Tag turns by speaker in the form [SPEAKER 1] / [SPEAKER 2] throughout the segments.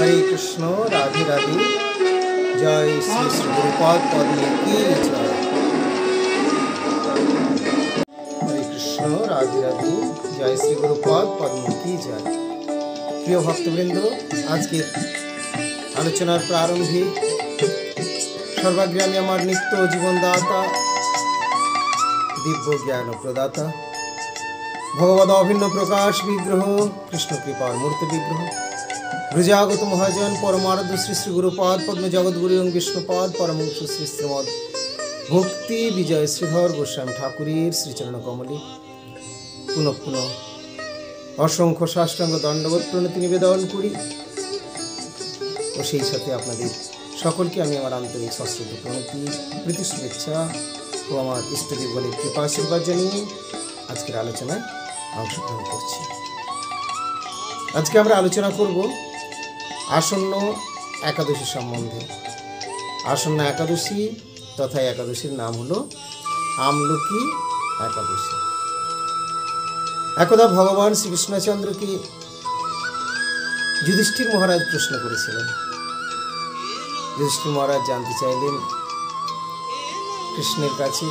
[SPEAKER 1] हरे कृष्ण राधे राधे जय श्री श्री गुरुपाद पद्म की जय। हरे कृष्ण राधे राधे जय श्री गुरुपाद पद्म की जय। प्रिय भक्तवृंद, आज के आलोचनार प्रारंभे सर्वाग्रामी आमार नित्य जीवनदाता दिव्य ज्ञान प्रदाता भगवद अभिन्न प्रकाश विग्रह कृष्ण कृपार मूर्ति विग्रह ब्रजागत महाजन परमाराध्य श्री श्री गुरुपाद पद्म जगद्गुरु एवं विष्णुपाद परमहंस श्री श्रीमद भक्ति विजय श्रीधर गोस्वामी ठाकुरेर श्रीचरण कमले पुनः पुनः असंख्य साष्टांग दंडवत प्रणति निवेदन करी और সেই সাথে আপনাদের সকলকে আমি আমার আন্তরিক সশ্রদ্ধ প্রণতি প্রীতি শুভেচ্ছা ও আমার ইষ্টদেবগণের কৃপা আশীর্বাদ জানিয়ে আজকের আলোচনায় অংশগ্রহণ করছি। আজকে আমরা আলোচনা করব আসন্ন একাদশী সম্বন্ধে। আসন্ন একাদশী তথা একাদশীর নাম হলো আমলকি একাদশী। একদা ভগবান শ্রীকৃষ্ণচন্দ্রকে যুধিষ্ঠির মহারাজ প্রশ্ন করেছিলেন। যুধিষ্ঠির মহারাজ জানতে চাইলেন কৃষ্ণের কাছে,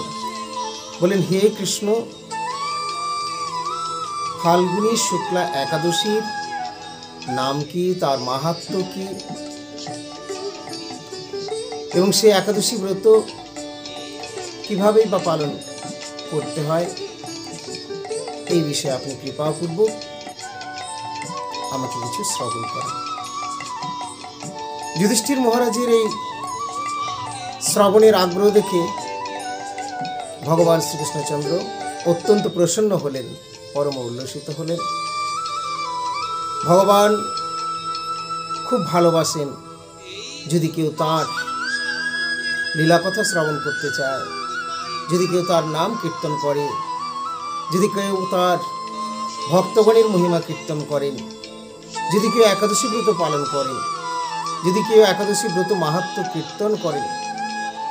[SPEAKER 1] বলেন, হে কৃষ্ণ, ফাল্গুনী শুক্লা একাদশীর নাম কি, তার মাহাত্ম্য কি, এবং সে একাদশী ব্রত কিভাবেই বা পালন করতে হয়, এই বিষয়ে আপনি কৃপাপূর্বক আমাকে কিছু শ্রবণ করেন। যুধিষ্ঠির মহারাজের এই শ্রবণের আগ্রহ দেখে ভগবান শ্রীকৃষ্ণচন্দ্র অত্যন্ত প্রসন্ন হলেন, পরম উল্লসিত হলেন। ভগবান খুব ভালোবাসেন যদি কেউ তাঁর লীলাকথা শ্রবণ করতে চায়, যদি কেউ তার নাম কীর্তন করে, যদি কেউ তার ভক্তগণের মহিমা কীর্তন করেন, যদি কেউ একাদশী ব্রত পালন করেন, যদি কেউ একাদশী ব্রত মাহাত্ম্য কীর্তন করেন,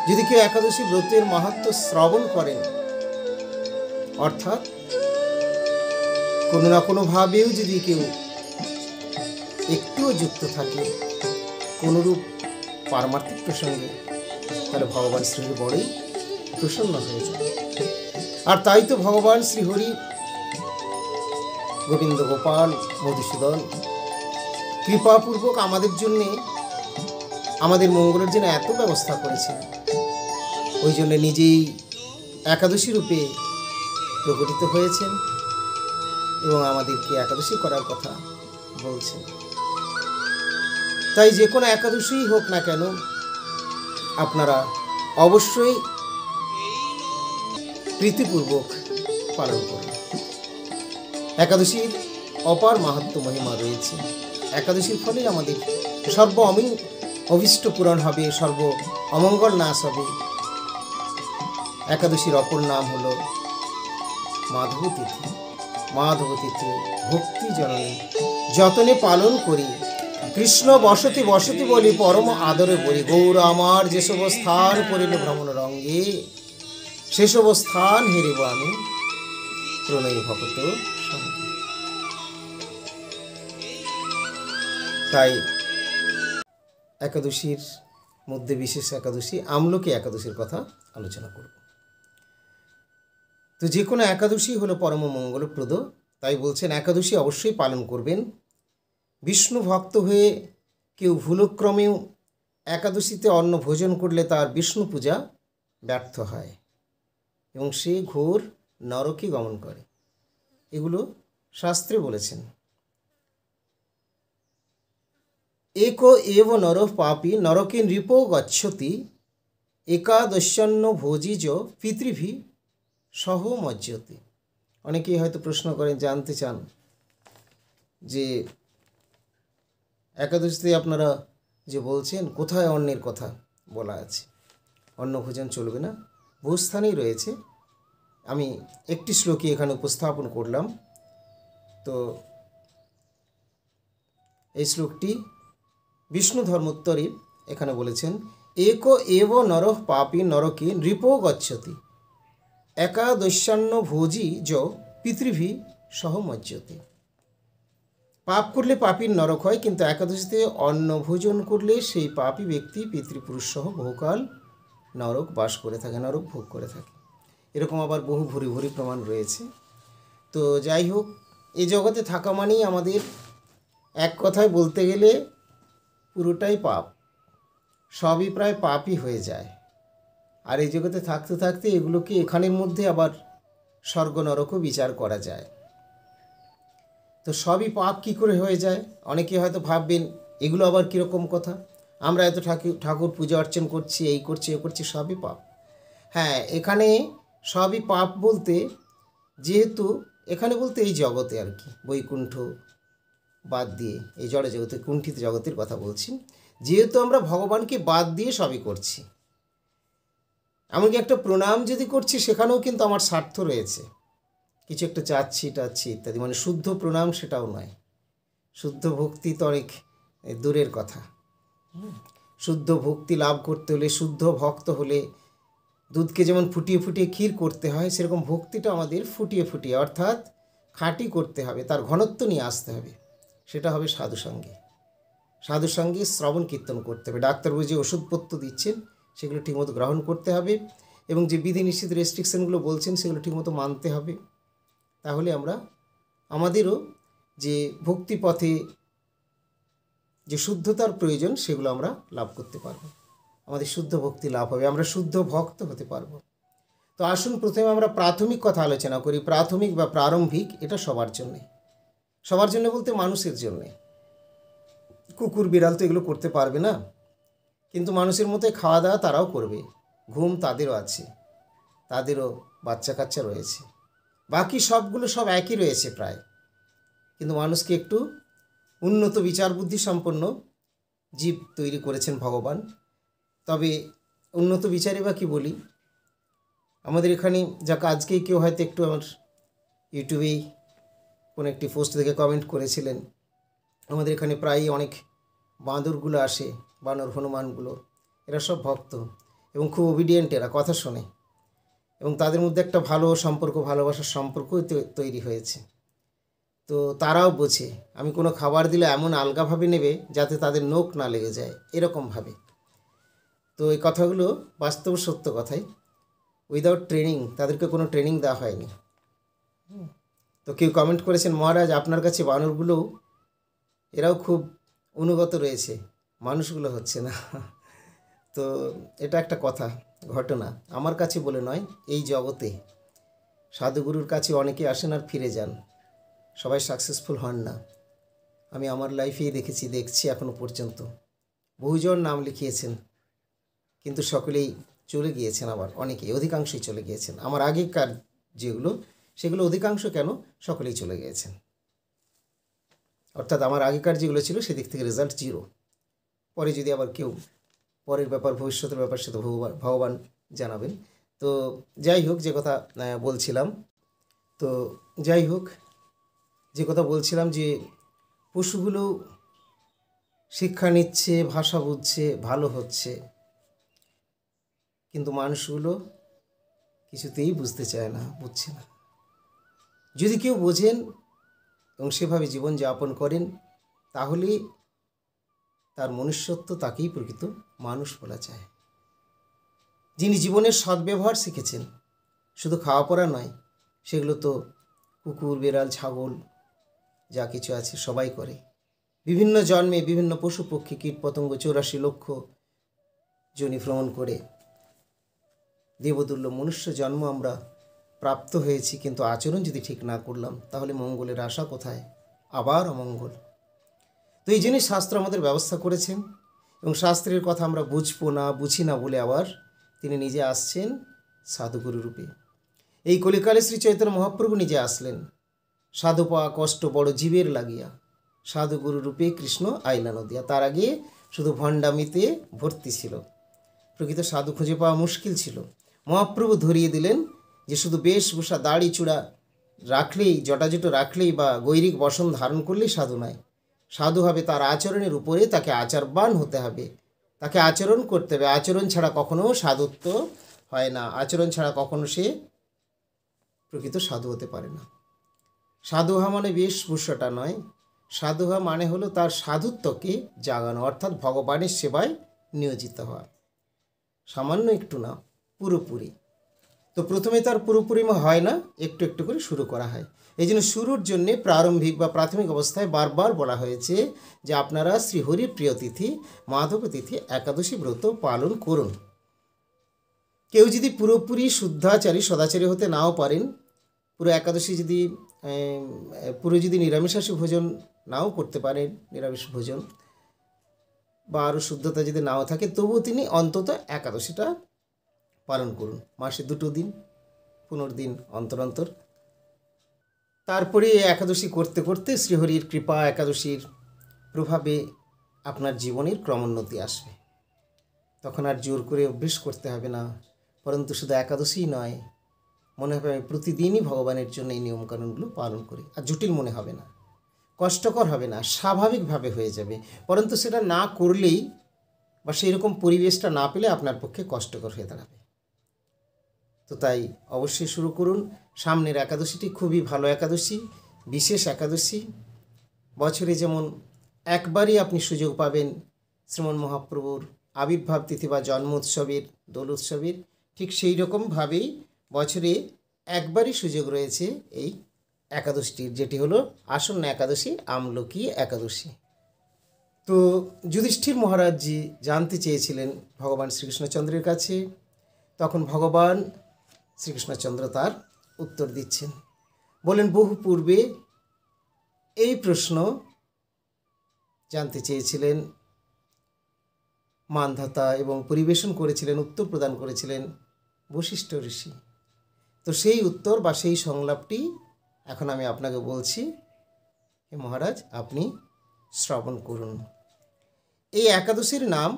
[SPEAKER 1] যদি কেউ একাদশী ব্রতের মাহাত্ম্য শ্রবণ করেন, অর্থাৎ কোনো না কোনোভাবেও যদি কেউ একটুও যুক্ত থাকে কোনরূপ পারমার্থিক প্রসঙ্গে, তাহলে ভগবান শ্রীহরি বড়ই প্রসন্ন হয়ে যায়। আর তাই তো ভগবান শ্রীহরি গোবিন্দ গোপাল মধুসূদন কৃপাপূর্বক আমাদের জন্যে, আমাদের মঙ্গলের জন্য এত ব্যবস্থা করেছেন। ওই জন্য নিজেই একাদশী রূপে প্রকটিত হয়েছেন এবং আমাদেরকে একাদশী করার কথা বলছেন। তাই যে কোনো একাদশীই হোক না কেন, আপনারা অবশ্যই প্রীতিপূর্বক পালন করুন। একাদশীর অপার মাহাত্ম্য মহিমা রয়েছে। একাদশীর ফলে আমাদের সর্ব অভীষ্ট পূরণ হবে, সর্ব অমঙ্গল নাশ হবে। একাদশীর অপর নাম হল মাধব তিথি। মাধব তিথি ভক্তি জননী যতনে পালন করি, কৃষ্ণ বসতি বসতি বলি পরম আদরে বলি, গৌর আমার যেসব স্থান করিল ভ্রমণ রঙ্গে, সেসব স্থান হেরিব আমি প্রণয়ী ভক্ত সঙ্গে। তাই একাদশীর মধ্যে বিশেষ একাদশী আমলকি একাদশীর কথা আলোচনা করব। তো যে কোনো একাদশী হলো পরম মঙ্গলপ্রদ, তাই বলছেন একাদশী অবশ্যই পালন করবেন। বিষ্ণু ভক্ত হয়ে কেউ ভুলক্রমেও একাদশীতে অন্ন ভোজন করলে তার বিষ্ণু পূজা ব্যর্থ হয় এবং সে ঘোর নরকে গমন করে। এগুলো শাস্ত্রে বলেছেন। এক এব নর পাপী নরকে নৃপ গচ্ছতি, একাদশ্যান্ন ভোজিজ পিতৃভি সহ মজ্জতি। অনেকেই হয়তো প্রশ্ন করেন, জানতে চান যে একাদশীতে আপনারা যে বলছেন কোথায় অন্নের কথা বলা আছে, অন্ন ভোজন চলবে না। বহু স্থানেই রয়েছে। আমি একটি শ্লোকে এখানে উপস্থাপন করলাম। তো এই শ্লোকটি বিষ্ণু ধর্মোত্তরে এখানে বলেছেন, এক এব নর পাপী নরকে নৃপ গচ্ছতি, একাদশ্যান্ন ভোজি য পিতৃভি সহ মজ্জতি। পাপ করলে পাপীর নরক হয়, কিন্তু একাদশীতে অন্ন ভোজন করলে সেই পাপী ব্যক্তি পিতৃপুরুষ সহ বহুকাল নরক বাস করে থাকে, নরক ভোগ করে থাকে। এরকম আবার বহু ভুরি ভুরি প্রমাণ রয়েছে। তো যাই হোক, এই জগতে থাকা মানেই আমাদের এক কথায় বলতে গেলে পুরোটাই পাপ, সবই প্রায় পাপই হয়ে যায়। আর এই জগতে থাকতে থাকতে এগুলোকে এখানের মধ্যে আবার স্বর্গ নরকও বিচার করা যায়। তো সবই পাপ কি করে হয়ে যায়? অনেকে হয়তো ভাববেন এগুলো আবার কীরকম কথা, আমরা এত ঠাকুর পূজা অর্চন করছি, এই করছি এ করছি, সবই পাপ। হ্যাঁ, এখানে সবই পাপ বলতে, যেহেতু এখানে বলতে এই জগতে আর কি, বৈকুণ্ঠ বাদ দিয়ে এই জড় জগতে, কুণ্ঠিত জগতের কথা বলছি। যেহেতু আমরা ভগবানকে বাদ দিয়ে সবই করছি, এমনকি একটা প্রণাম যদি করছি সেখানেও কিন্তু আমার স্বার্থ রয়েছে, কিছু একটা চাচ্ছি টাচ্ছি ইত্যাদি, মানে শুদ্ধ প্রণাম সেটাও নয়। শুদ্ধ ভক্তি তো অনেক দূরের কথা। শুদ্ধ ভক্তি লাভ করতে হলে, শুদ্ধ ভক্ত হলে দুধকে যেমন ফুটিয়ে ফুটিয়ে ক্ষীর করতে হয়, সেরকম ভক্তিটা আমাদের ফুটিয়ে ফুটিয়ে অর্থাৎ খাঁটি করতে হবে, তার ঘনত্ব নিয়ে আসতে হবে। সেটা হবে সাধুসঙ্গে। সাধুসঙ্গে শ্রবণ কীর্তন করতে হবে। ডাক্তারবাবু যে ওষুধপত্র দিচ্ছেন সেগুলো ঠিকমতো গ্রহণ করতে হবে, এবং যে বিধি নিষেধ রেস্ট্রিকশনগুলো বলছেন সেগুলো ঠিকমতো মানতে হবে। তাহলে আমরা আমাদেরও যে ভক্তিপথে যে শুদ্ধতার প্রয়োজন সেগুলো আমরা লাভ করতে পারব, আমাদের শুদ্ধ ভক্তি লাভ হবে, আমরা শুদ্ধ ভক্ত হতে পারব। তো আসুন প্রথমে আমরা প্রাথমিক কথা আলোচনা করি। প্রাথমিক বা প্রারম্ভিক, এটা সবার জন্যে। সবার জন্য বলতে মানুষের জন্যে। কুকুর বিড়াল তো এগুলো করতে পারবে না, কিন্তু মানুষের মতো খাওয়া দাওয়া তারাও করবে, ঘুম তাদেরও আছে, তাদেরও বাচ্চা কাচ্চা রয়েছে, বাকি সবগুলো সব একই রয়েছে প্রায়। কিন্তু মানুষকে একটু উন্নত বিচার বুদ্ধি সম্পন্ন জীব তৈরি করেছেন ভগবান। তবে উন্নত বিচারে বা কী বলি, আমাদের এখানে যাকে আজকেই কেউ হয়তো একটু আমার ইউটিউবেই কোনো একটি পোস্ট থেকে কমেন্ট করেছিলেন, আমাদের এখানে প্রায়ই অনেক বাঁদরগুলো আসে, বানর হনুমানগুলো, এরা সব ভক্ত এবং খুব ওবিডিয়েন্ট, এরা কথা শোনে, এবং তাদের মধ্যে একটা ভালো সম্পর্ক, ভালোবাসার সম্পর্ক তৈরি হয়েছে। তো তারাও বোঝে আমি কোনো খাবার দিলে এমন আলগাভাবে নেবে যাতে তাদের নখ না লেগে যায়, এরকমভাবে। তো এই কথাগুলো বাস্তব সত্য কথাই। উইদাউট ট্রেনিং, তাদেরকে কোনো ট্রেনিং দেওয়া হয়নি। তো কেউ কমেন্ট করেছেন, মহারাজ আপনার কাছে বানরগুলো এরাও খুব অনুগত রয়েছে, মানুষগুলো হচ্ছে না। তো এটা একটা কথা, ঘটনা আমার কাছে বলে নয়, এই জগতে সাধুগুরুর কাছে অনেকে আসেন আর ফিরে যান, সবাই সাকসেসফুল হন না। আমি আমার লাইফেই দেখছি এখনও পর্যন্ত বহুজন নাম লিখিয়েছেন, কিন্তু সকলেই চলে গিয়েছেন, আবার অনেকে, অধিকাংশই চলে গিয়েছেন। আমার আগেকার যেগুলো, সেগুলো অধিকাংশ কেন সকলেই চলে গিয়েছেন, অর্থাৎ আমার আগেকার যেগুলো ছিল সেদিক থেকে রেজাল্ট 0। পরে যদি আবার কেউ পরের ব্যাপার, ভবিষ্যতের ব্যাপার, সে তো ভগবান জানাবেন। তো যাই হোক, যে কথা বলছিলাম, যে পশুগুলো শিক্ষা নিচ্ছে, ভাষা বুঝছে, ভালো হচ্ছে, কিন্তু মানুষগুলো কিছুতেই বুঝতে চায় না, বুঝছে না। যদি কেউ বোঝেন এবং সেভাবে জীবনযাপন করেন, তাহলে তার মনুষ্যত্ব, তাকেই প্রকৃত মানুষ বলা যায়। যিনি জীবনের সদ্ব্যবহার শিখেছেন, শুধু খাওয়া পড়া নয়, সেগুলো তো কুকুর বিড়াল ছাগল যা কিছু আছে সবাই করে। বিভিন্ন জন্মে বিভিন্ন পশু পক্ষী কীট পতঙ্গ 84 লক্ষ যোনি ভ্রমণ করে দেবতুল্য মনুষ্য জন্ম আমরা প্রাপ্ত হয়েছি, কিন্তু আচরণ যদি ঠিক না করলাম তাহলে মঙ্গলের আশা কোথায়, আবার অমঙ্গল। তো এই জিনিস শাস্ত্র আমাদের ব্যবস্থা করেছেন, এবং শাস্ত্রের কথা আমরা বুঝি না বলে আবার তিনি নিজে আসছেন সাধুগুরু রূপে। এই কলিকালে শ্রী চৈতন্য মহাপ্রভু নিজে আসলেন, সাধু পাওয়া কষ্ট বড় জীবের লাগিয়া, সাধুগুরু রূপে কৃষ্ণ আইলা নদিয়া। তার আগে শুধু ভণ্ডামিতে ভর্তি ছিল, প্রকৃত সাধু খুঁজে পাওয়া মুশকিল ছিল। মহাপ্রভু ধরিয়ে দিলেন যে শুধু বেশভূষা দাড়ি চূড়া রাখলেই, জটাজুটো রাখলেই বা গৈরিক বসন ধারণ করলেই সাধু নয়। সাধু হবে তার আচরণের উপরে, তাকে আচারবান হতে হবে, তাকে আচরণ করতে হবে। আচরণ ছাড়া কখনো সাধুত্ব হয় না, আচরণ ছাড়া কখনো সে প্রকৃত সাধু হতে পারে না। সাধু হওয়া মানে বেশভূষাটা নয়, সাধু হওয়া মানে হলো তার সাধুত্বকে জাগানো, অর্থাৎ ভগবানের সেবায় নিয়োজিত হওয়া। সামান্য একটু না, পুরোপুরি। তো প্রথমে তার পুরোপুরি হয় না, একটু একটু করে শুরু করা হয়। এই জন্য শুরুর জন্যে প্রারম্ভিক বা প্রাথমিক অবস্থায় বারবার বলা হয়েছে যে আপনারা শ্রীহরির প্রিয় তিথি মাধব তিথি একাদশী ব্রত পালন করুন। কেউ যদি পুরোপুরি শুদ্ধাচারী সদাচারী হতে নাও পারেন, পুরো একাদশী যদি পুরো যদি নিরামিষাশী ভোজন নাও করতে পারেন, নিরামিষ ভোজন বা আরও শুদ্ধতা যদি নাও থাকে, তবুও তিনি অন্তত একাদশীটা পালন করুন। মাসে 2 দিন, 15 দিন অন্তর অন্তর। তারপরে একাদশী করতে করতে শ্রীহরির কৃপা, একাদশীর প্রভাবে আপনার জীবনের ক্রমোন্নতি আসবে। তখন আর জোর করে অভ্যেস করতে হবে না, পরন্তু শুধু একাদশীই নয়, মনে হবে আমি প্রতিদিনই ভগবানের জন্য এই নিয়মকানুনগুলো পালন করি। আর জটিল মনে হবে না, কষ্টকর হবে না, স্বাভাবিকভাবে হয়ে যাবে। পরন্তু সেটা না করলেই বা সেই রকম পরিবেশটা না পেলে আপনার পক্ষে কষ্টকর হয়ে দাঁড়াবে। তো তাই অবশ্যই শুরু করুন। সামনের একাদশীটি খুবই ভালো একাদশী, বিশেষ একাদশী। বছরে যেমন একবারই আপনি সুযোগ পাবেন শ্রীমন মহাপ্রভুর আবির্ভাব তিথি বা জন্ম উৎসবের, দোল উৎসবের, ঠিক সেই রকমভাবেই বছরে একবারই সুযোগ রয়েছে এই একাদশীটির, যেটি হলো আসন্ন একাদশী, আমলকি একাদশী। তো যুধিষ্ঠির মহারাজজি জানতে চেয়েছিলেন ভগবান শ্রীকৃষ্ণচন্দ্রের কাছে, তখন ভগবান শ্রীকৃষ্ণচন্দ্র তার উত্তর দিচ্ছেন। বলেন, বহু পূর্বে এই প্রশ্ন জানতে চেয়েছিলেন মানধাতা এবং পরিবেশন করেছিলেন, উত্তর প্রদান করেছিলেন বশিষ্ঠ ঋষি। তো সেই উত্তর বা সেই সংলাপটি এখন আমি আপনাকে বলছি। হে মহারাজ, আপনি শ্রবণ করুন। এই একাদশীর নাম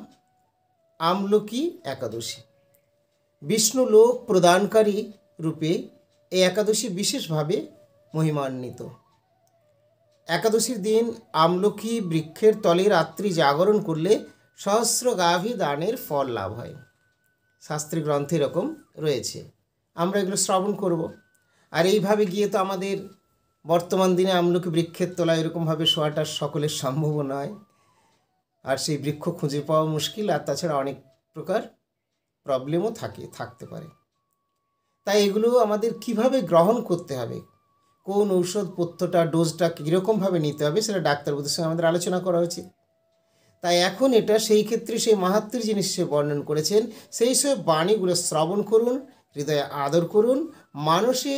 [SPEAKER 1] আমলকি একাদশী। বিষ্ণু লোক প্রদানকারী রূপে এই একাদশী বিশেষভাবে মহিমান্বিত। একাদশীর দিন আমলকি বৃক্ষের তলে রাত্রি জাগরণ করলে সহস্র গাভী দানের ফল লাভ হয়। শাস্ত্রী গ্রন্থে এরকম রয়েছে, আমরা এগুলো শ্রবণ করব। আর এইভাবে গিয়ে তো আমাদের বর্তমান দিনে আমলকি বৃক্ষের তলায় এরকমভাবে শোয়াটা সকলের সম্ভব নয়, আর সেই বৃক্ষ খুঁজে পাওয়া মুশকিল, আর তাছাড়া অনেক প্রকার প্রবলেমও থাকতে পারে। তাই এগুলো আমাদের কিভাবে গ্রহণ করতে হবে, কোন ঔষধ পথ্যটা, ডোজটা কীরকমভাবে নিতে হবে, সেটা ডাক্তারবাবুদের সঙ্গে আমাদের আলোচনা করা উচিত। তাই এখন এটা সেই ক্ষেত্রে সেই মাহাত্ম্যের জিনিস সে বর্ণন করেছেন, সেই সব বাণীগুলো শ্রবণ করুন, হৃদয়ে আদর করুন, মানসে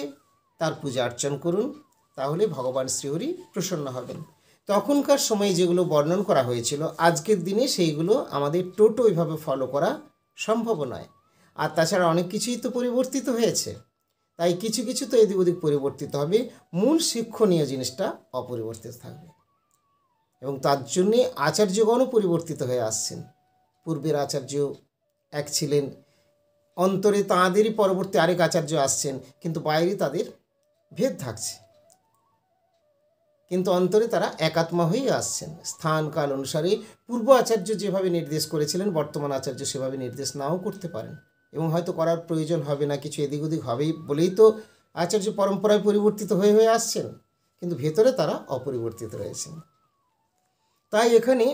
[SPEAKER 1] তার পূজা অর্চন করুন, তাহলে ভগবান শ্রীহরি প্রসন্ন হবেন। তখনকার সময়ে যেগুলো বর্ণন করা হয়েছিল, আজকের দিনে সেইগুলো আমাদের ওইভাবে ফলো করা সম্ভব নয়। আর তাছাড়া অনেক কিছুই তো পরিবর্তিত হয়েছে, তাই কিছু কিছু তো এদিক ওদিক পরিবর্তিত হবে, মূল শিক্ষণীয় জিনিসটা অপরিবর্তিত থাকবে। এবং তার জন্যে আচার্যগণও পরিবর্তিত হয়ে আসছেন। পূর্বের আচার্য এক ছিলেন, অন্তরে তাঁদেরই পরবর্তী আরেক আচার্য আসছেন, কিন্তু বাইরে তাদের ভেদ থাকছে, কিন্তু অন্তরে তারা একাত্মা হয়েই আসছেন। স্থান কাল অনুসারে পূর্ব আচার্য যেভাবে নির্দেশ করেছিলেন, বর্তমান আচার্য সেভাবে নির্দেশ নাও করতে পারেন, এবং হয়তো করার প্রয়োজন হবে না, কিছু এদিক ওদিক হবেই বলেই তো আচার্য পরম্পরায় পরিবর্তিত হয়ে হয়ে আসছেন, কিন্তু ভেতরে তারা অপরিবর্তিত রয়েছেন। তাই এখানে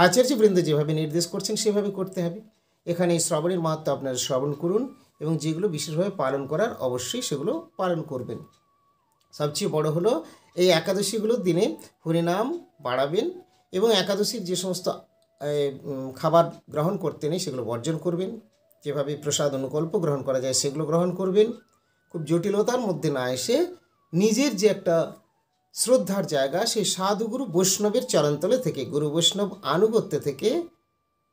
[SPEAKER 1] আচার্যবৃন্দ যেভাবে নির্দেশ করছেন সেভাবে করতে হবে। এখানে এই শ্রবণের মাহাত্ম্য আপনারা শ্রবণ করুন, এবং যেগুলো বিশেষভাবে পালন করার অবশ্যই সেগুলো পালন করবেন। সবচেয়ে বড় হলো এই একাদশীগুলোর দিনে হরিনাম বাড়াবেন, এবং একাদশীর যে সমস্ত খাবার গ্রহণ করতে নেই সেগুলো বর্জন করবেন। যেভাবে প্রসাদ অনুকল্প গ্রহণ করা যায় সেগুলো গ্রহণ করবেন। খুব জটিলতার মধ্যে না এসে নিজের যে একটা শ্রদ্ধার জায়গা, সেই সাধুগুরু বৈষ্ণবের চরণতলে থেকে, গুরু বৈষ্ণব আনুগত্য থেকে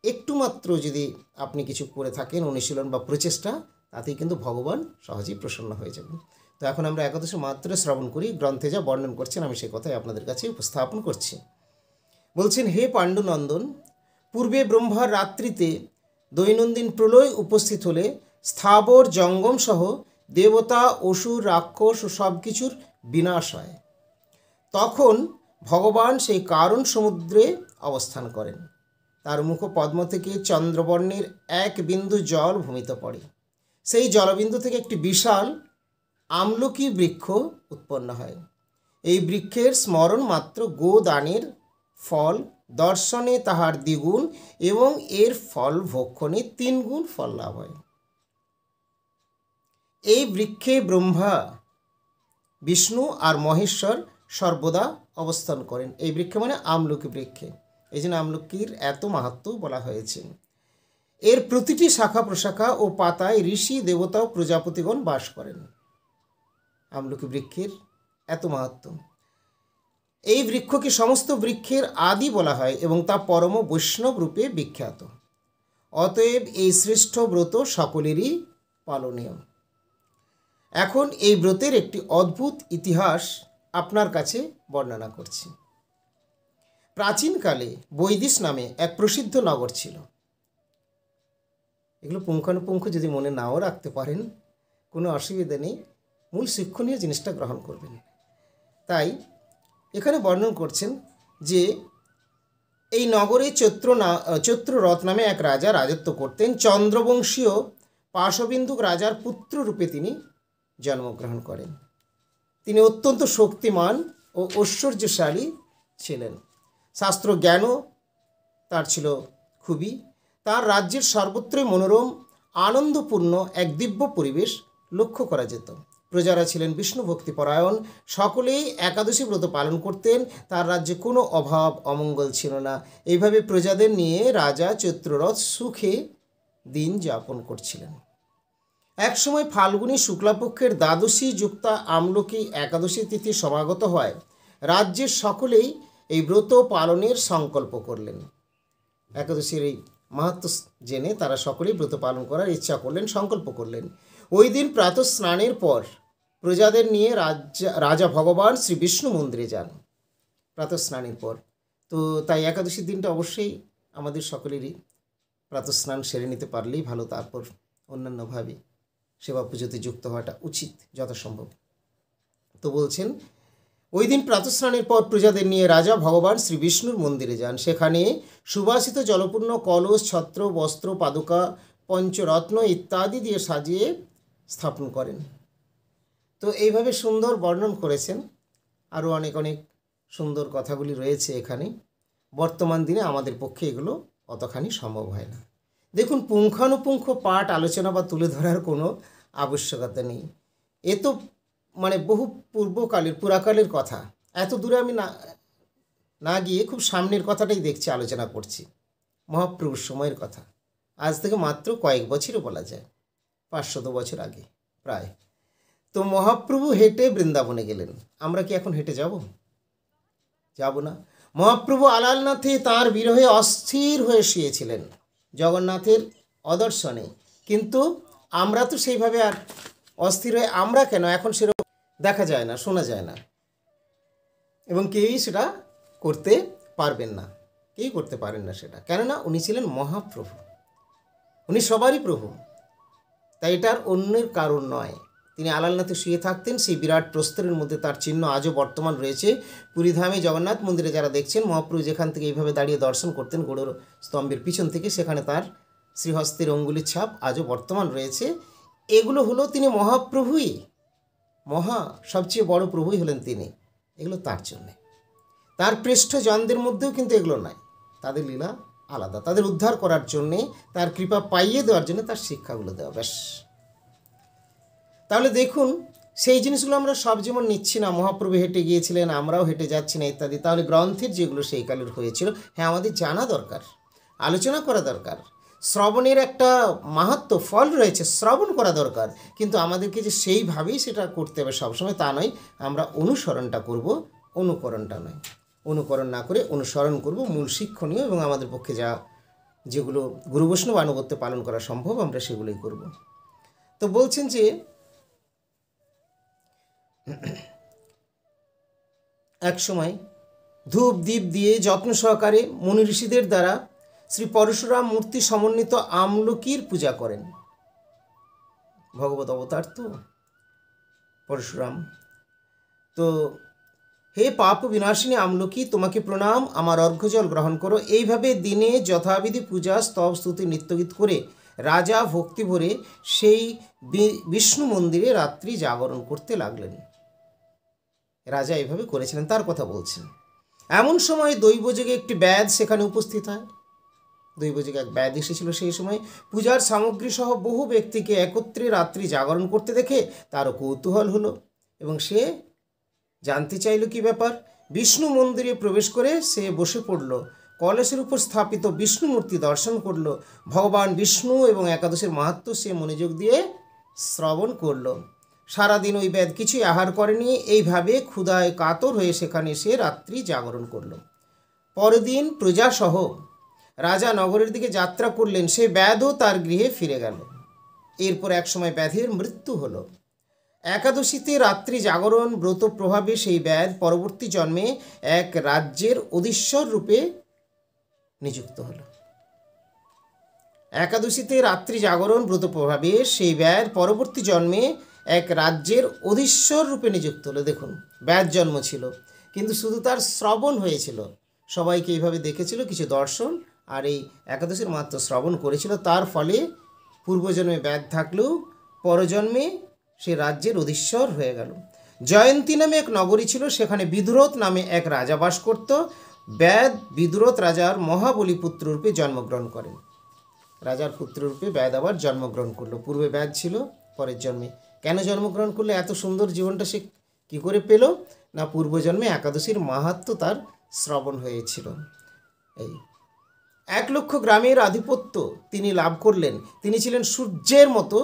[SPEAKER 1] একটু মাত্র যদি আপনি কিছু করে থাকেন, অনুশীলন বা প্রচেষ্টা, তাতেই কিন্তু ভগবান সহজেই প্রসন্ন হয়ে যাবেন। তো এখন আমরা একাদশী মাত্র শ্রবণ করি। গ্রন্থে যা বর্ণন করছেন আমি সেই কথাই আপনাদের কাছে উপস্থাপন করছি। বলছেন, হে পাণ্ডুনন্দন, পূর্বে ব্রহ্মার রাত্রিতে দৈনন্দিন প্রলয় উপস্থিত হলে স্থাবর জঙ্গম সহ দেবতা, অসুর, রাক্ষস ও সব কিছুর বিনাশ হয়। তখন ভগবান সেই কারণ সমুদ্রে অবস্থান করেন। তার মুখ পদ্ম থেকে চন্দ্রবর্ণের এক বিন্দু জল ভূমিতে পড়ে। সেই জলবিন্দু থেকে একটি বিশাল আমলকি বৃক্ষ উৎপন্ন হয়। এই বৃক্ষের স্মরণ মাত্র গোদানের ফল দর্শনে তাহার দ্বিগুণ এবং এর ফল ভক্ষণে 3 গুণ ফল লাভ হয়। এই বৃক্ষে ব্রহ্মা, বিষ্ণু আর মহেশ্বর সর্বদা অবস্থান করেন। এই বৃক্ষে মানে আমলকি বৃক্ষে, এই জন্য আমলকির এত মাহাত্ম্য বলা হয়েছে। এর প্রতিটি শাখা প্রশাখা ও পাতায় ঋষি দেবতা ও প্রজাপতিগণ বাস করেন। আমলকি বৃক্ষের এত মাহাত্ম্য। এই বৃক্ষকে সমস্ত বৃক্ষের আদি বলা হয় এবং তা পরম বৈষ্ণব রূপে বিখ্যাত। অতএব এই শ্রেষ্ঠ ব্রত সকলেরই পালনীয়। এখন এই ব্রতের একটি অদ্ভুত ইতিহাস আপনার কাছে বর্ণনা করছি। প্রাচীনকালে বৈদিশ নামে এক প্রসিদ্ধ নগর ছিল। এগুলো পুঙ্খানুপুঙ্খ যদি মনে নাও রাখতে পারেন কোনো অসুবিধা নেই, মূল শিক্ষণীয় জিনিসটা গ্রহণ করবেন। তাই এখানে বর্ণন করছেন যে এই নগরে চৈত্ররথ নামে এক রাজা রাজত্ব করতেন। চন্দ্রবংশীয় পাশবিন্দুক রাজার পুত্র রূপে তিনি জন্মগ্রহণ করেন। তিনি অত্যন্ত শক্তিমান ও ঐশ্বর্যশালী ছিলেন। শাস্ত্র জ্ঞানও তার ছিল খুবই। তার রাজ্যের সর্বত্রই মনোরম আনন্দপূর্ণ এক দিব্য পরিবেশ লক্ষ্য করা যেত। প্রজারা ছিলেন বিষ্ণু ভক্তিপরায়ণ, সকলেই একাদশী ব্রত পালন করতেন। তার রাজ্যে কোনো অভাব অমঙ্গল ছিল না। এইভাবে প্রজাদের নিয়ে রাজা চৈত্ররথ সুখে দিন যাপন করছিলেন। একসময় ফাল্গুনী শুক্লাপক্ষের দ্বাদশী যুক্তা আমলকি একাদশী তিথি সমাগত হয়। রাজ্যের সকলেই এই ব্রত পালনের সংকল্প করলেন। একাদশীর এই মাহাত্ম্য জেনে তারা সকলেই ব্রত পালন করার ইচ্ছা করলেন, সংকল্প করলেন। ওই দিন প্রাতঃ স্নানের পর প্রজাদের নিয়ে রাজা ভগবান শ্রী বিষ্ণু মন্দিরে যান। প্রাতঃ স্নানের পর তো তাই একাদশীর দিনটা অবশ্যই আমাদের সকলেরই প্রাতঃ স্নান সেরে নিতে পারলেই ভালো, তারপর অন্যান্যভাবে সেবা পুজোতে যুক্ত হওয়াটা উচিত যথাসম্ভব। তো বলছেন ওই দিন প্রাতঃস্নানের পর প্রজাদের নিয়ে রাজা ভগবান শ্রী বিষ্ণুর মন্দিরে যান। সেখানে সুবাসিত জলপূর্ণ কলস, ছত্র, বস্ত্র, পাদুকা, পঞ্চরত্ন ইত্যাদি দিয়ে সাজিয়ে স্থাপন করেন। তো এইভাবে সুন্দর বর্ণন করেছেন। আরও অনেক অনেক সুন্দর কথাগুলি রয়েছে এখানে। বর্তমান দিনে আমাদের পক্ষে এগুলো অতখানি সম্ভব হয় না। দেখুন, পুঙ্খানুপুঙ্খ পাঠ আলোচনা বা তুলে ধরার কোনো আবশ্যকতা নেই। এ তো মানে বহু পুরাকালের কথা। এত দূরে আমি না গিয়ে খুব সামনের কথাটাই দেখছি, আলোচনা করছি। মহাপ্রভুর সময়ের কথা, আজ থেকে মাত্র কয়েক বছরও বলা যায়, 500 বছর আগে প্রায়। তো মহাপ্রভু হেঁটে বৃন্দাবনে গেলেন। আমরা কি এখন হেঁটে যাব? যাব না। মহাপ্রভু আলালনাথে তাঁর বিরহে অস্থির হয়ে শুয়েছিলেন জগন্নাথের অদর্শনে। কিন্তু আমরা তো সেইভাবে আর অস্থির হয়ে আমরা কেন, এখন সেরকম দেখা যায় না, শোনা যায় না, এবং কেউই সেটা করতে পারবেন না, কেউই করতে পারেন না সেটা। কেননা উনি ছিলেন মহাপ্রভু, উনি সবারই প্রভু। তাই এটার অন্যের কারণ নয়। তিনি আলালনাথে শুয়ে থাকতেন। সেই বিরাট প্রস্তরের মধ্যে তার চিহ্ন আজও বর্তমান রয়েছে। পুরীধামে জগন্নাথ মন্দিরে যারা দেখছেন, মহাপ্রভু যেখান থেকে এইভাবে দাঁড়িয়ে দর্শন করতেন গৌড় স্তম্ভের পিছন থেকে, সেখানে তার শ্রীহস্তের অঙ্গুলির ছাপ আজও বর্তমান রয়েছে। এগুলো হলো তিনি মহাপ্রভুই, সবচেয়ে বড় প্রভুই হলেন তিনি। এগুলো তার জন্যে। তার পৃষ্ঠজনদের মধ্যেও কিন্তু এগুলো নাই। তাদের লীলা আলাদা। তাদের উদ্ধার করার জন্যে, তার কৃপা পাইয়ে দেওয়ার জন্য তার শিক্ষাগুলো দেওয়া। ব্যাস। তাহলে দেখুন, সেই জিনিসগুলো আমরা সব যেমন নিচ্ছি না, মহাপ্রভু হেঁটে গিয়েছিলেন, আমরাও হেঁটে যাচ্ছি না ইত্যাদি। তাহলে গ্রন্থের যেগুলো সেই কালের হয়েছিল, হ্যাঁ, আমাদের জানা দরকার, আলোচনা করা দরকার। শ্রবণের একটা মাহাত্ম্য ফল রয়েছে, শ্রবণ করা দরকার। কিন্তু আমাদেরকে যে সেইভাবেই সেটা করতে হবে সবসময় তা নয়। আমরা অনুসরণটা করব, অনুকরণটা নয়। অনুকরণ না করে অনুসরণ করব, মূল শিক্ষণীয় এবং আমাদের পক্ষে যেগুলো গুরু বৈষ্ণব আনুগত্য পালন করা সম্ভব আমরা সেগুলোই করব। তো বলছেন যে এক সময় ধূপ দ্বীপ দিয়ে যত্ন সহকারে মুনি ঋষিদের দ্বারা শ্রী পরশুরাম মূর্তি সমন্বিত আমলকির পূজা করেন। ভগবত অবতার তো পরশুরাম। তো হে পাপ বিনাশিনী আমলকি, তোমাকে প্রণাম, আমার অর্ঘ্যজল গ্রহণ করো। এইভাবে দিনে যথাবিধি পূজা, স্তব, স্তুতি, নিত্যগীত করে রাজা ভক্তি ভরে সেই বিষ্ণু মন্দিরে রাত্রি জাগরণ করতে লাগলেন। রাজা এভাবে করেছিলেন, তার কথা বলছেন। এমন সময় দৈবযোগে একটি ব্যাধ সেখানে উপস্থিত হয়। দৈবযোগে এক ব্যাধ এসেছিল সেই সময়। পূজার সামগ্রী সহ বহু ব্যক্তিকে একত্রে রাত্রি জাগরণ করতে দেখে তারও কৌতূহল হলো এবং সে জানতে চাইল কি ব্যাপার। বিষ্ণু মন্দিরে প্রবেশ করে সে বসে পড়ল। কলসের উপর স্থাপিত বিষ্ণু মূর্তি দর্শন করল। ভগবান বিষ্ণু এবং একাদশীর মাহাত্ম্য সে মনোযোগ দিয়ে শ্রবণ করল। সারাদিন ওই ব্যাধ কিছুই আহার করেনি। এইভাবে ক্ষুধায় কাতর হয়ে সেখানে সে রাত্রি জাগরণ করল। পরদিন প্রজাসহ রাজা নগরের দিকে যাত্রা করলেন। সে ব্যাধও তার গৃহে ফিরে গেল। এরপর একসময় ব্যাধের মৃত্যু হলো। একাদশীতে রাত্রি জাগরণ ব্রত প্রভাবে সেই ব্যাধ পরবর্তী জন্মে এক রাজ্যের অধীশ্বর রূপে নিযুক্ত হলো। একাদশীতে রাত্রি জাগরণ ব্রত প্রভাবে সেই ব্যাধ পরবর্তী জন্মে এক রাজ্যের অধীশ্বর রূপে নিযুক্ত হলো। দেখুন, ব্যাধ জন্ম ছিল, কিন্তু শুধু তার শ্রবণ হয়েছিল। সবাইকে এইভাবে দেখেছিল, কিছু দর্শন আর এই একাদশীর মাত্র শ্রবণ করেছিল। তার ফলে পূর্বজন্মে ব্যাধ থাকলেও পরজন্মে সে রাজ্যের অধীশ্বর হয়ে গেল। জয়ন্তী নামে এক নগরী ছিল, সেখানে বিদুরথ নামে এক রাজা বাস করত। ব্যাধ বিদুরথ রাজার মহাবলী পুত্ররূপে জন্মগ্রহণ করেন। রাজার পুত্ররূপে ব্যাধ আবার জন্মগ্রহণ করলো। পূর্বে ব্যাধ ছিল, পরের জন্মে কেন জন্মগ্রহণ করলো? এত সুন্দর জীবনটা সে কী করে পেল? না, পূর্বজন্মে একাদশীর মাহাত্ম্য তার শ্রবণ হয়েছিল। এই 1,00,000 গ্রামের আধিপত্য তিনি লাভ করলেন। তিনি ছিলেন সূর্যের মতো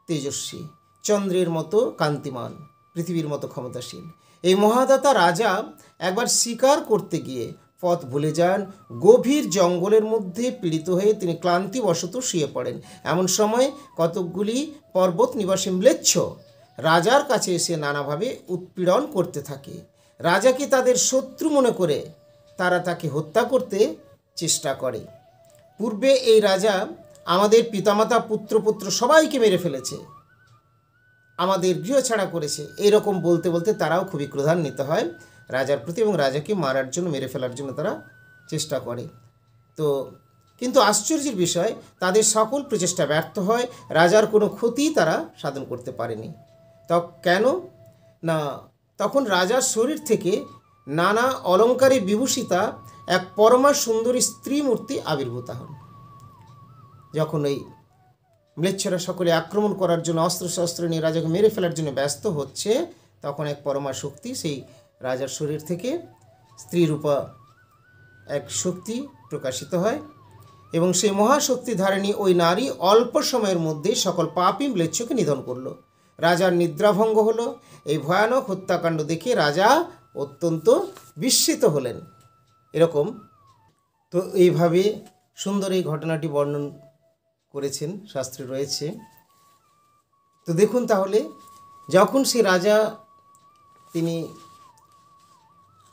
[SPEAKER 1] তেজস্বী, চন্দ্রের মতো কান্তিমান, পৃথিবীর মতো ক্ষমতাশীল। এই মহাদাতা রাজা একবার শিকার করতে গিয়ে পথ ভুলে যান। গভীর জঙ্গলের মধ্যে পীড়িত হয়ে তিনি ক্লান্তিবশত শুয়ে পড়েন। এমন সময় কতকগুলি পর্বত নিবাসী ম্লেচ্ছ রাজার কাছে এসে নানাভাবে উৎপীড়ন করতে থাকে। রাজাকে তাদের শত্রু মনে করে তারা তাকে হত্যা করতে চেষ্টা করে। পূর্বে এই রাজা আমাদের পিতামাতা পুত্র সবাইকে মেরে ফেলেছে, আমাদের গৃহ ছাড়া করেছে, এরকম বলতে বলতে তারাও খুবই ক্রোধান্বিত হয় রাজার প্রতি এবং রাজাকে মারার জন্য, মেরে ফেলার জন্য তারা চেষ্টা করে। তো কিন্তু আশ্চর্যের বিষয়, তাদের সকল প্রচেষ্টা ব্যর্থ হয়। রাজার কোনো ক্ষতি তারা সাধন করতে পারেনি। কেন না, তখন রাজার শরীর থেকে নানা অলঙ্কারে বিভূষিতা এক পরমা সুন্দরী স্ত্রী মূর্তি আবির্ভূত হন। যখন এই ম্লেচ্ছরা সকলে আক্রমণ করার জন্য অস্ত্রশস্ত্র নিয়ে রাজাকে মেরে ফেলার জন্য ব্যস্ত হচ্ছে, তখন এক পরমা শক্তি সেই রাজার শরীর থেকে স্ত্রীরূপা এক শক্তি প্রকাশিত হয় এবং সেই মহাশক্তি ধারিণী ওই নারী অল্প সময়ের মধ্যে সকল পাপী ম্লেচ্ছকে নিধন করল। রাজার নিদ্রাভঙ্গ হলো। এই ভয়ানক হত্যাকাণ্ড দেখে রাজা অত্যন্ত বিস্মিত হলেন। এরকম তো এইভাবে সুন্দর এই ঘটনাটি বর্ণন করেছেন, শাস্ত্রে রয়েছে। তো দেখুন তাহলে, যখন সে রাজা তিনি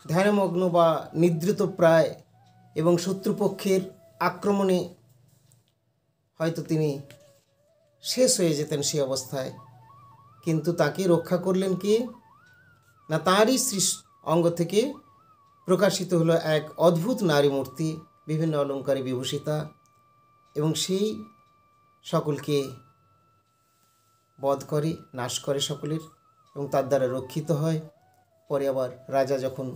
[SPEAKER 1] ধ্যানমগ্ন বা নিদ্রিত প্রায় এবং শত্রুপক্ষের আক্রমণে হয়তো তিনি শেষ হয়ে যেতেন সেই অবস্থায়, কিন্তু তাকে রক্ষা করলেন কে? না, তাঁরই অঙ্গ থেকে প্রকাশিত হলো এক অদ্ভুত নারী মূর্তি, বিভিন্ন অলঙ্কারে বিভূষিতা, এবং সেই সকলকে বধ করে, নাশ করে সকলের, এবং তার দ্বারা রক্ষিত হয়। পরে আবার রাজা যখন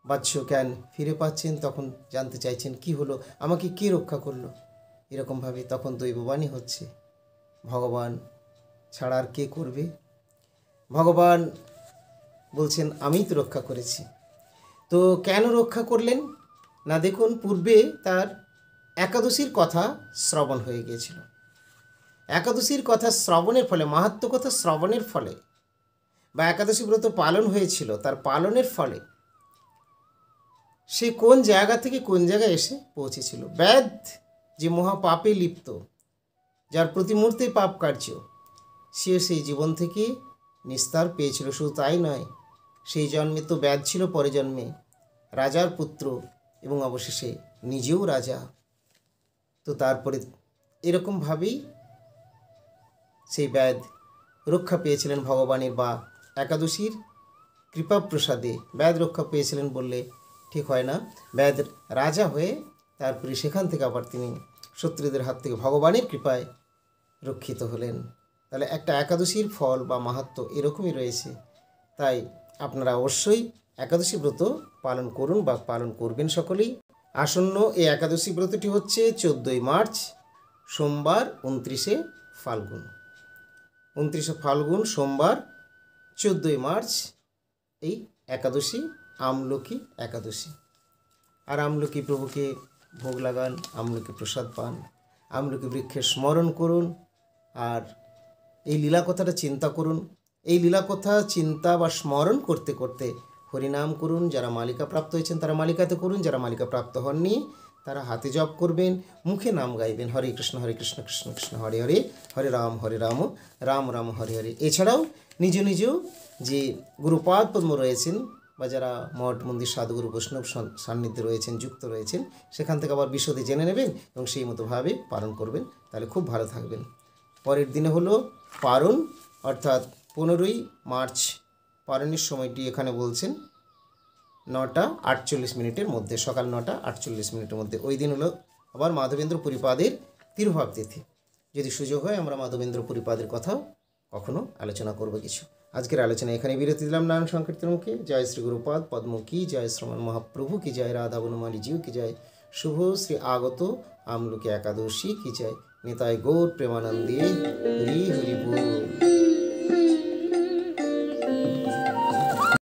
[SPEAKER 1] বাহ্য জ্ঞান ফিরে পাচ্ছেন, তখন জানতে চাইছেন কি হলো, আমাকে কে রক্ষা করলো। এরকমভাবে তখন দৈববাণী হচ্ছে, ভগবান ছাড়া আর কে করবে? ভগবান বলছেন, আমিই তো রক্ষা করেছি। তো কেন রক্ষা করলেন? না, দেখুন, পূর্বে তার একাদশীর কথা শ্রবণ হয়ে গিয়েছিল। একাদশীর কথা শ্রবণের ফলে, মাহাত্ম্য কথা শ্রবণের ফলে, বা একাদশী ব্রত পালন হয়েছিল, তার পালনের ফলে সে কোন জায়গা থেকে কোন জায়গায় এসে পৌঁছেছিল। ব্যাধ যে মহাপাপে লিপ্ত, যার প্রতি মুহূর্তে পাপ কার্য, সে সেই জীবন থেকে নিস্তার পেয়েছিল। শুধু তাই নয়, সেই জন্মে তো ব্যাধ ছিল, পরে জন্মে রাজার পুত্র এবং অবশেষে নিজেও রাজা। তো তারপরে এরকমভাবেই সেই ব্যাধ রক্ষা পেয়েছিলেন ভগবানের বা একাদশীর কৃপা প্রসাদে। ব্যাধ রক্ষা পেয়েছিলেন বললে ঠিক হয় না। ব্যাধ রাজা হয়ে তারপরে সেখান থেকে আবার তিনি শত্রুদের হাত থেকে ভগবানের কৃপায় রক্ষিত হলেন। তাহলে একটা একাদশীর ফল বা মাহাত্ম্য এরকমই রয়েছে। তাই আপনারা অবশ্যই একাদশী ব্রত পালন করুন বা পালন করবেন সকলেই। আসন্ন এই একাদশী ব্রতটি হচ্ছে 14ই মার্চ সোমবার 29শে ফাল্গুন। 29শে ফাল্গুন সোমবার 14ই মার্চ এই একাদশী আমলকি একাদশী। আর আমলকি প্রভুকে ভোগ লাগান, আমলকি প্রসাদ পান, আমলকি বৃক্ষের স্মরণ করুন, আর এই লীলা কথাটা চিন্তা করুন। এই লীলা কথা চিন্তা বা স্মরণ করতে করতে হরিনাম করুন। যারা মালিকা প্রাপ্ত হয়েছেন তারা মালিকাতে করুন, যারা মালিকা প্রাপ্ত হননি তারা হাতে জপ করবেন, মুখে নাম গাইবেন, হরে কৃষ্ণ কৃষ্ণ কৃষ্ণ হরে হরে, হরে রাম রাম রাম হরে হরে। এছাড়াও নিজ নিজ যে গুরুপাদ পদ্ম রয়েছেন বা যারা মঠ মন্দির সাধুগুরু বৈষ্ণব সান্নিধ্যে রয়েছেন, যুক্ত রয়েছেন, সেখান থেকে আবার বিশদে জেনে নেবেন এবং সেই মতোভাবে পালন করবেন, তাহলে খুব ভালো থাকবেন। পরের দিনে হলো পারণ, অর্থাৎ 15ই মার্চ। পারণের সময়টি এখানে বলছেন 9:48 মধ্যে, সকাল 9:48 মধ্যে। ওই দিন হলো আবার মাধবেন্দ্র পুরীপাদের তিরোভাব তিথি। যদি সুযোগ হয় আমরা মাধবেন্দ্র পুরীপাদের কথাও কখনো আলোচনা করব কিছু। আজকের আলোচনা এখানে বিরতি দিলাম নাম সংকীর্তনকে। জয় শ্রী গুরুপাদ পদ্ম কি জয়, শ্রমণ মহাপ্রভু কি জয়, রাধা বনমালী জিউ কি জয়, শুভ শ্রী আগত আমলকি একাদশী কি জয়, নিতাই গৌর প্রেমানন্দে হরি হরি বল।